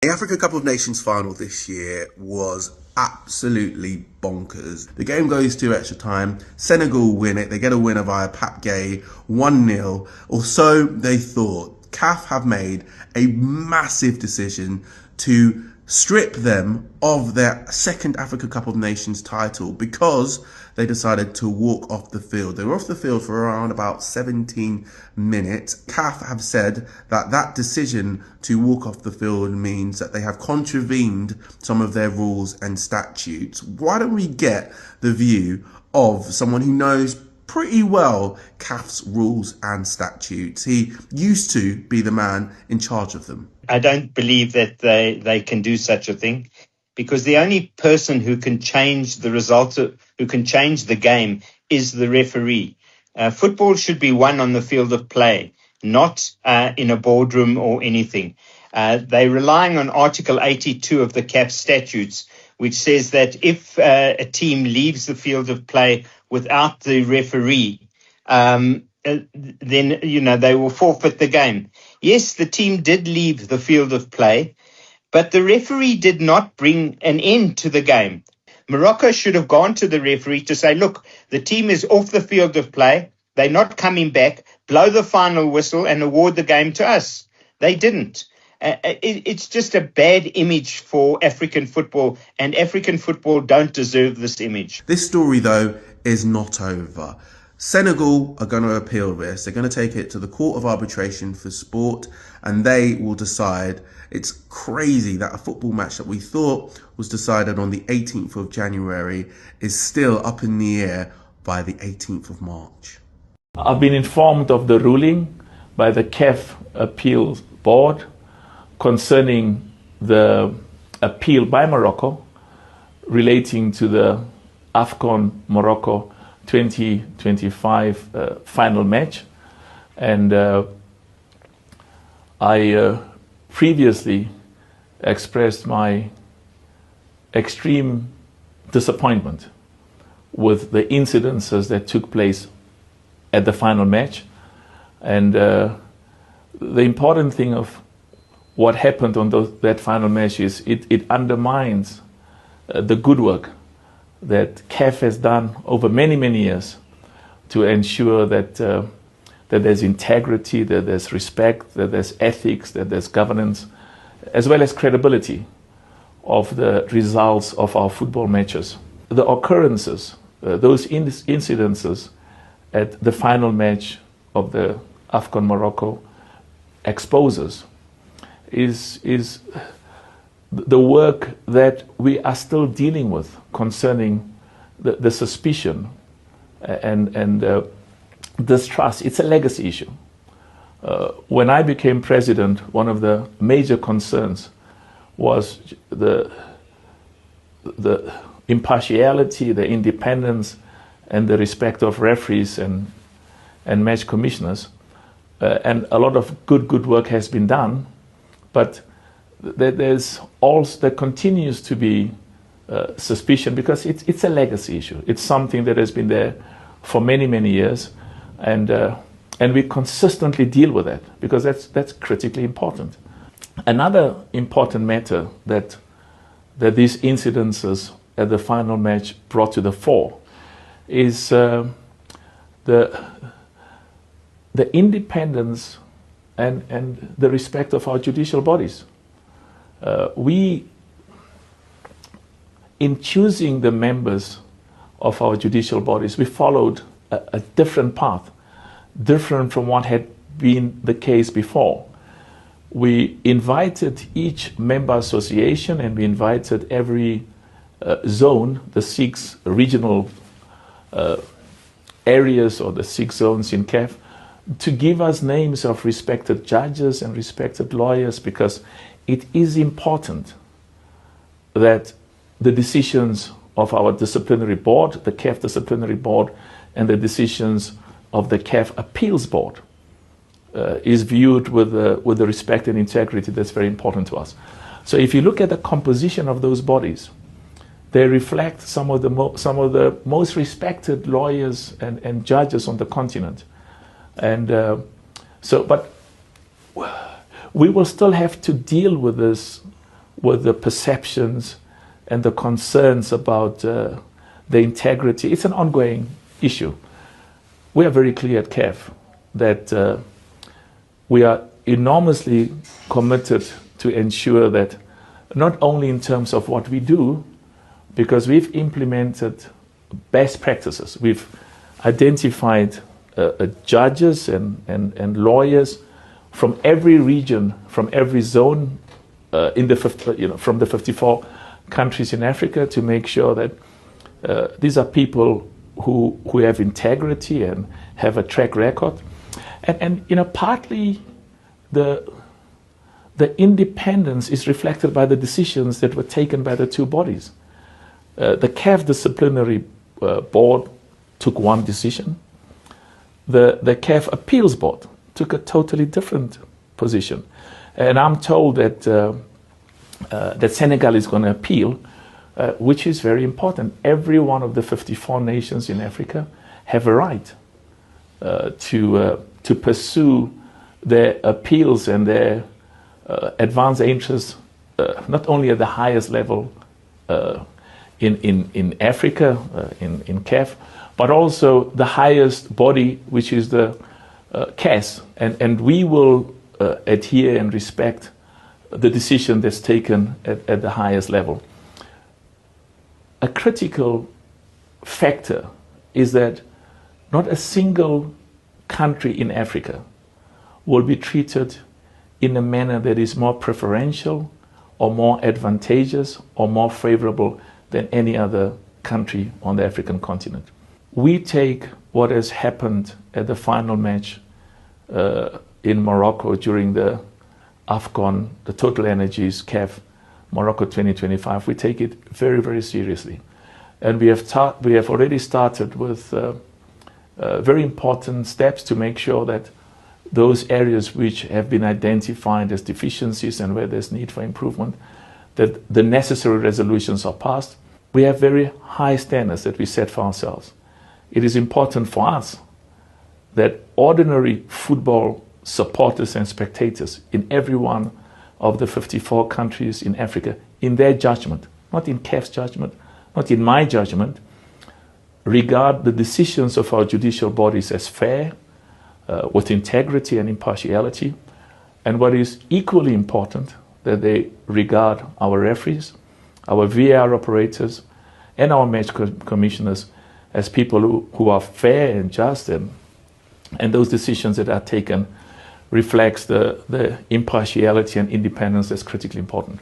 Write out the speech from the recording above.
The Africa Cup of Nations final this year was absolutely bonkers. The game goes to extra time. Senegal win it. They get a winner via Pape Gueye, 1-0, or so they thought. CAF have made a massive decision to strip them of their second Africa Cup of Nations title because they decided to walk off the field. They were off the field for around about 17 minutes. CAF have said that that decision to walk off the field means that they have contravened some of their rules and statutes. Why don't we get the view of someone who knows pretty well CAF's rules and statutes? He used to be the man in charge of them. I don't believe that they can do such a thing, because the only person who can change the result, who can change the game, is the referee. Football should be won on the field of play, not in a boardroom or anything. They're relying on Article 82 of the CAF statutes, which says that if a team leaves the field of play without the referee, then, they will forfeit the game. Yes, the team did leave the field of play, but the referee did not bring an end to the game. Morocco should have gone to the referee to say, look, the team is off the field of play. They're not coming back. Blow the final whistle and award the game to us. They didn't. It's just a bad image for African football, and African football don't deserve this image. This story, though, is not over. Senegal are going to appeal this. They're going to take it to the Court of Arbitration for Sport, and they will decide. It's crazy that a football match that we thought was decided on the 18th of January is still up in the air by the 18th of March. I've been informed of the ruling by the CAF Appeal Board concerning the appeal by Morocco relating to the AFCON Morocco 2025 final match. And I previously expressed my extreme disappointment with the incidences that took place at the final match. And the important thing of what happened on that final match is it undermines the good work that CAF has done over many, many years to ensure that that there's integrity, that there's respect, that there's ethics, that there's governance, as well as credibility of the results of our football matches. The occurrences, those incidences at the final match of the AFCON Morocco exposes is the work that we are still dealing with concerning the suspicion and distrust. It's a legacy issue. When I became president, one of the major concerns was the impartiality, the independence, and the respect of referees and match commissioners. And a lot of good work has been done, but there continues to be suspicion because it's a legacy issue. It's something that has been there for many, many years, and we consistently deal with that because that's critically important. Another important matter that these incidences at the final match brought to the fore is the independence and the respect of our judicial bodies. In choosing the members of our judicial bodies, we followed a different path, different from what had been the case before. We invited each member association and we invited every zone, the 6 regional areas or the 6 zones in CAF, to give us names of respected judges and respected lawyers, because it is important that the decisions of our disciplinary board, the CAF Disciplinary Board, and the decisions of the CAF Appeals Board is viewed with the respect and integrity that's very important to us. So if you look at the composition of those bodies, they reflect some of the most respected lawyers and judges on the continent. And but we will still have to deal with this with the perceptions and the concerns about the integrity. It's an ongoing issue. We are very clear at CAF that we are enormously committed to ensure that not only in terms of what we do, because we've implemented best practices. We've identified judges and lawyers from every region, from every zone from the 54 countries in Africa, to make sure that these are people who have integrity and have a track record. And partly the independence is reflected by the decisions that were taken by the two bodies. The CAF Disciplinary Board took one decision. The CAF Appeals Board took a totally different position. And I'm told that that Senegal is going to appeal, which is very important. Every one of the 54 nations in Africa have a right to pursue their appeals and their advance interests, not only at the highest level in Africa, in CAF, but also the highest body, which is the CAS. And we will adhere and respect the decision that's taken at the highest level. A critical factor is that not a single country in Africa will be treated in a manner that is more preferential or more advantageous or more favorable than any other country on the African continent. We take what has happened at the final match in Morocco during the AFCON, the Total Energies CAF Morocco 2025. We take it very, very seriously. And we have already started with very important steps to make sure that those areas which have been identified as deficiencies and where there's need for improvement, that the necessary resolutions are passed. We have very high standards that we set for ourselves. It is important for us that ordinary football supporters and spectators in every one of the 54 countries in Africa, in their judgment, not in CAF's judgment, not in my judgment, regard the decisions of our judicial bodies as fair, with integrity and impartiality. And what is equally important, that they regard our referees, our VAR operators, and our match commissioners as people who are fair and just, and those decisions that are taken reflects the impartiality and independence that's critically important.